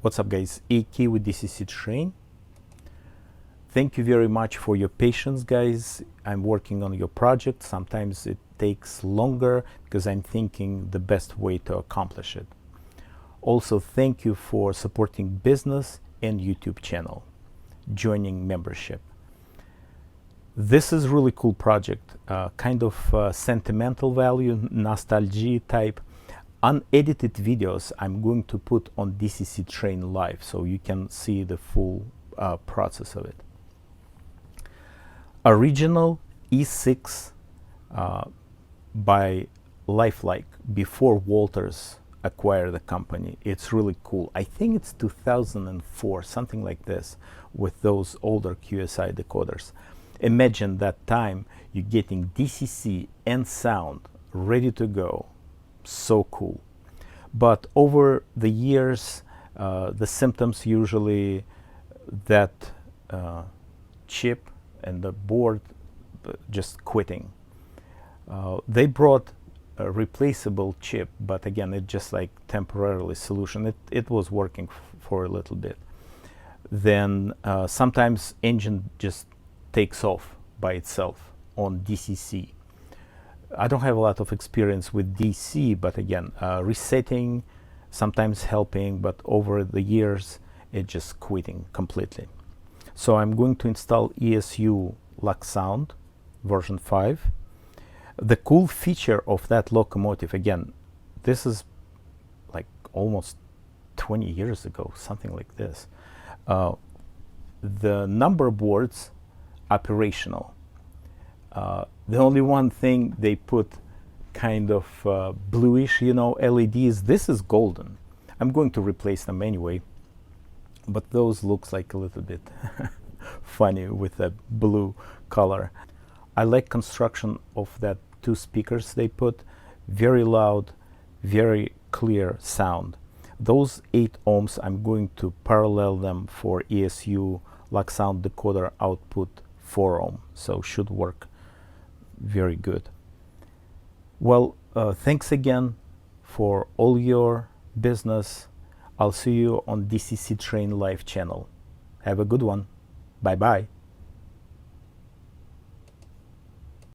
What's up guys, AK with DCC Train. Thank you very much for your patience guys. I'm working on your project. Sometimes it takes longer because I'm thinking the best way to accomplish it. Also, thank you for supporting business and YouTube channel, joining membership. This is really cool project, kind of sentimental value, nostalgia type. Unedited videos I'm going to put on DCC Train Live so you can see the full process of it. Original E6 by Lifelike before Walters acquired the company. It's really cool. I think it's 2004, something like this, with those older QSI decoders. Imagine that time you're getting DCC and sound ready to go. So cool. But over the years, the symptoms usually that chip and the board just quitting. They brought a replaceable chip, but again, it just like temporarily solution. It was working for a little bit. Then sometimes engine just takes off by itself on DCC. I don't have a lot of experience with DC, but again, resetting, sometimes helping, but over the years, it just quitting completely. So I'm going to install ESU Lock Sound version 5. The cool feature of that locomotive, again, this is like almost 20 years ago, something like this. The number boards operational. The only one thing they put kind of bluish, LEDs. This is golden. I'm going to replace them anyway, but those looks like a little bit funny with a blue color. I like construction of that two speakers they put. Very loud, very clear sound. Those 8 ohms, I'm going to parallel them for ESU Lock Sound decoder output 4 ohm, so should work very good. Well, thanks again for all your business. I'll see you on DCC Train Live channel. Have a good one. Bye bye.